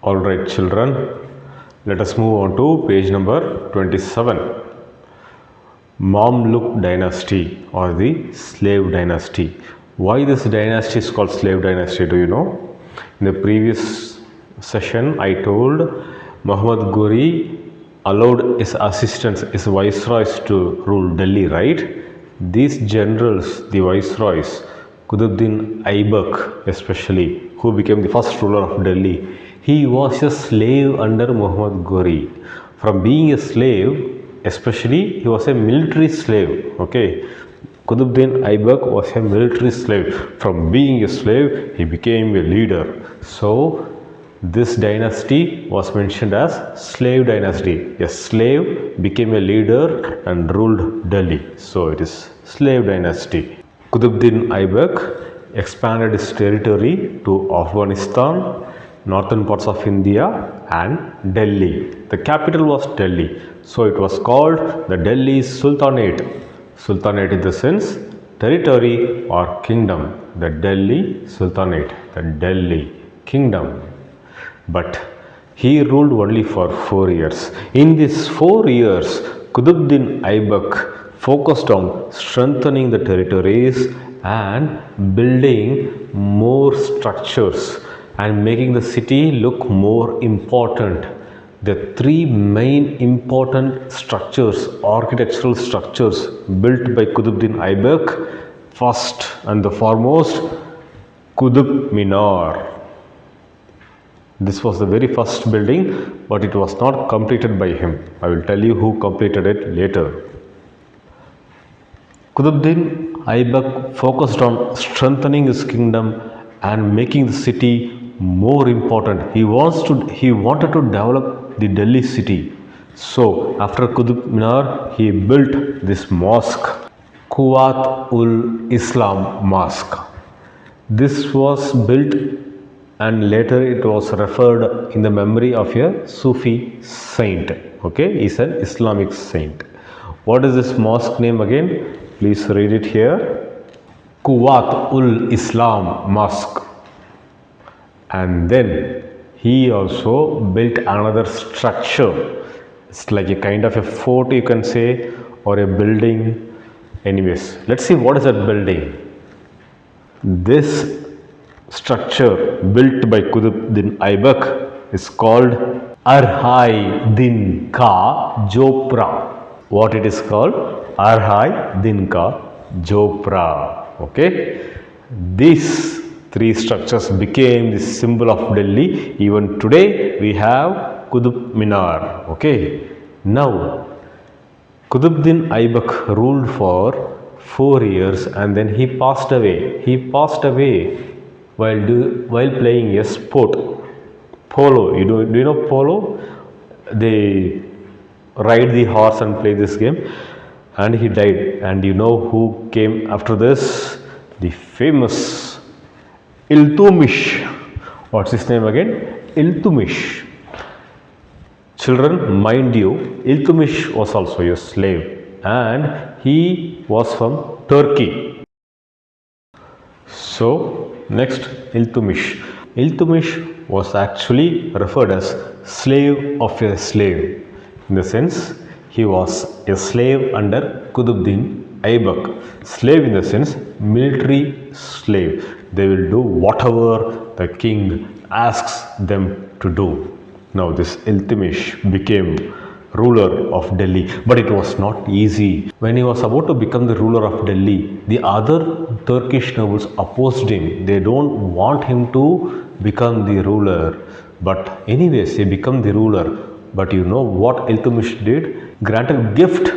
Alright children, let us move on to page number 27. Mamluk dynasty or the slave dynasty. Why this dynasty is called slave dynasty, do you know? In the previous session I told Muhammad Ghori allowed his assistants, his viceroys to rule Delhi, right? These generals, the viceroys, Qutbuddin Aibak especially, who became the first ruler of Delhi, he was a slave under Muhammad Ghori. From being a slave, especially he was a military slave, okay. Qutbuddin Aibak was a military slave. From being a slave, he became a leader. So, this dynasty was mentioned as slave dynasty. A slave became a leader and ruled Delhi. So, it is slave dynasty. Qutbuddin Aibak expanded his territory to Afghanistan, northern parts of India and Delhi. The capital was Delhi. So, it was called the Delhi Sultanate. Sultanate in the sense territory or kingdom. The Delhi Sultanate, the Delhi kingdom. But he ruled only for 4 years. In these 4 years, Qutbuddin Aibak focused on strengthening the territories and building more structures and making the city look more important. The three main important structures, architectural structures built by Qutbuddin Aibak, first and the foremost, Qutb Minar. This was the very first building, but it was not completed by him. I will tell you who completed it later. Qutbuddin Aibak focused on strengthening his kingdom and making the city more important. He wanted to develop the Delhi city. So, after Qutb Minar, he built this mosque, Quwwat-ul-Islam Mosque. This was built and later it was referred in the memory of a Sufi saint. Okay, he's an Islamic saint. What is this mosque name again? Please read it here. Quwwat-ul-Islam Mosque. And then he also built another structure. It's like a kind of a fort, you can say, or a building. Anyways, let's see what is that building. This structure built by Qutbuddin Aibak is called Arhai Din Ka Jopra. What it is called? Arhai Din Ka Jopra. Okay. These three structures became the symbol of Delhi. Even today we have Qutb Minar. Okay. Now, Qutbuddin Aibak ruled for 4 years and then he passed away. He passed away while playing a sport, polo. Do you know polo? They ride the horse and play this game, and he died. And you know who came after this? The famous Iltutmish. What's his name again? Iltutmish. Children, mind you, Iltutmish was also a slave and he was from Turkey. So, next, Iltutmish. Iltutmish was actually referred as slave of a slave. In the sense, he was a slave under Qutbuddin Aibak. Slave in the sense, military slave. They will do whatever the king asks them to do. Now, this Iltutmish became ruler of Delhi, but it was not easy. When he was about to become the ruler of Delhi, the other Turkish nobles opposed him. They don't want him to become the ruler. But anyways, he became the ruler. But you know what Iltutmish did? Granted gift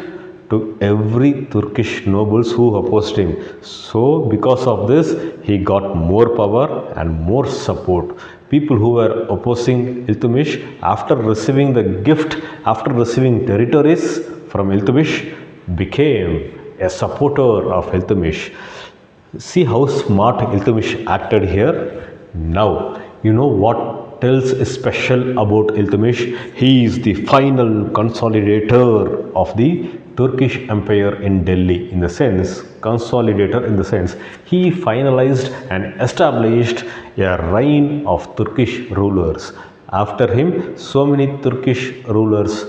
to every Turkish nobles who opposed him. So because of this, he got more power and more support. People who were opposing Iltutmish, after receiving the gift, after receiving territories from Iltutmish, became a supporter of Iltutmish. See how smart Iltutmish acted here. Now, you know what tells special about Iltutmish? He is the final consolidator of the Turkish Empire in Delhi. In the sense, consolidator in the sense, he finalized and established a reign of Turkish rulers. After him, so many Turkish rulers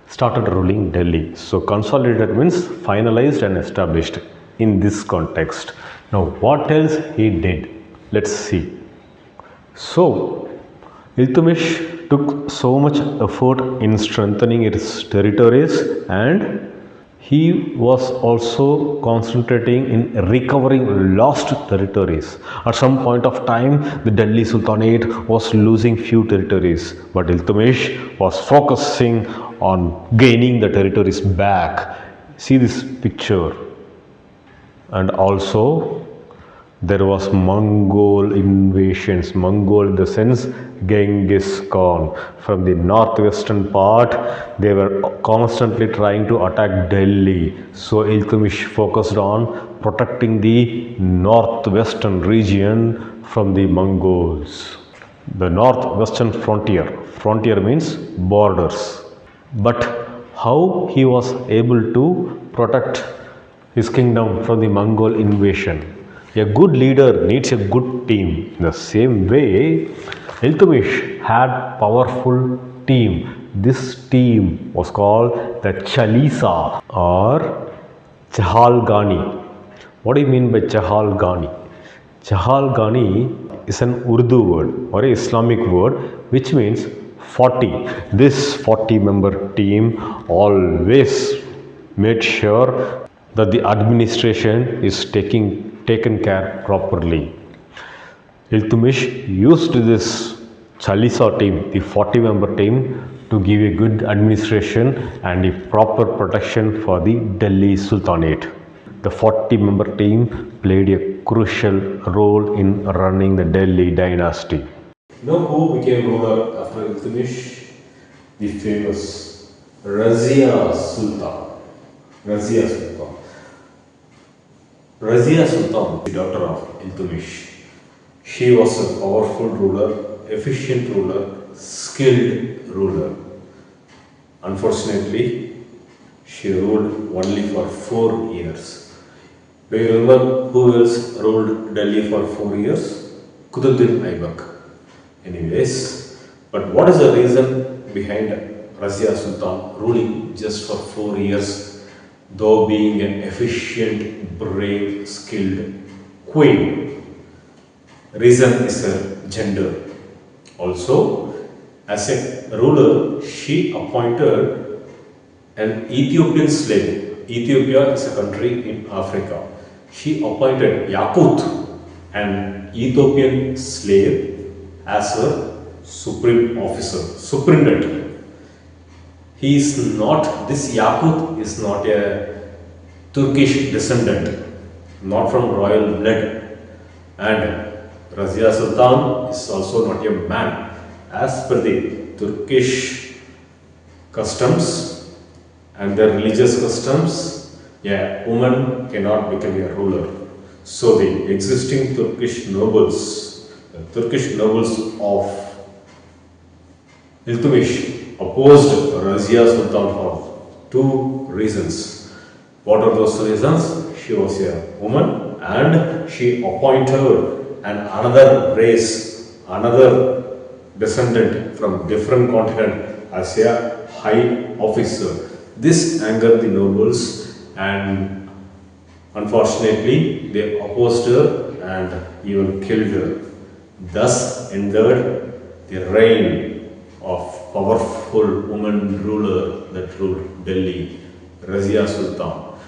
started ruling Delhi. So consolidated means finalized and established in this context. Now what else he did? Let's see. So Iltutmish took so much effort in strengthening its territories, and he was also concentrating in recovering lost territories. At some point of time, the Delhi Sultanate was losing few territories, but Iltutmish was focusing on gaining the territories back. See this picture. And also there was Mongol invasions. Mongol in the sense Genghis Khan. From the northwestern part, they were constantly trying to attack Delhi. So Iltutmish focused on protecting the northwestern region from the Mongols. The northwestern frontier. Frontier means borders. But how he was able to protect his kingdom from the Mongol invasion? A good leader needs a good team. In the same way, Iltutmish had powerful team. This team was called the Chalisa or Chahalgani. What do you mean by Chahalgani? Chahalgani is an Urdu word or an Islamic word which means 40. This 40-member team always made sure that the administration is taken care properly. Iltutmish used this Chalisa team, the 40-member team, to give a good administration and a proper protection for the Delhi Sultanate. The 40-member team played a crucial role in running the Delhi dynasty. You know who became ruler after Iltutmish? The famous Raziya Sultan. Raziya Sultan. Raziya Sultan, the daughter of Iltutmish. She was a powerful ruler, efficient ruler, skilled ruler. Unfortunately, she ruled only for 4 years. Do you remember who else ruled Delhi for 4 years? Qutbuddin Aibak. Anyways, but what is the reason behind Raziya Sultan ruling just for 4 years, though being an efficient, brave, skilled queen? Reason is her gender. Also, as a ruler, she appointed an Ethiopian slave. Ethiopia is a country in Africa. She appointed Yakut, an Ethiopian slave, as her supreme officer, superintendent. This Yakut is not a Turkish descendant, not from royal blood, and Raziya Sultan is also not a man. As per the Turkish customs and their religious customs, a woman cannot become a ruler. So the existing Turkish nobles of Iltutmish opposed Raziya Sultan for 2 reasons. What are those reasons? She was a woman and she appointed another race, another descendant from different continent as a high officer. This angered the nobles and unfortunately they opposed her and even killed her. Thus ended the reign of powerful woman ruler that ruled Delhi, Raziya Sultan.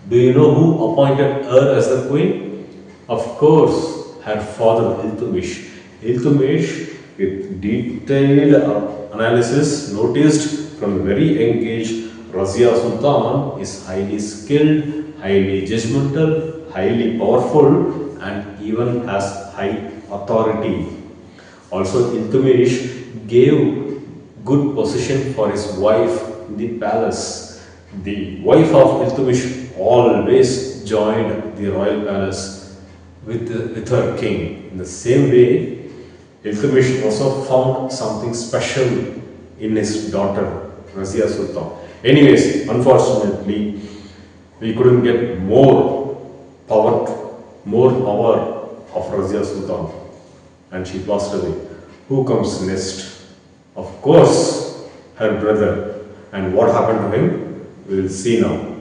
Do you know who appointed her as the queen? Of course, her father Iltutmish. Iltutmish, with detailed analysis, noticed from a very young age Raziya Sultan is highly skilled, highly judgmental, highly powerful, and even has high authority. Also, Iltutmish gave good position for his wife in the palace. The wife of Iltutmish always joined the royal palace with her king. In the same way, Iltutmish also found something special in his daughter, Raziya Sultan. Anyways, unfortunately, we couldn't get more power of Raziya Sultan, and she passed away. Who comes next? Of course, her brother. And what happened to him? We will see now.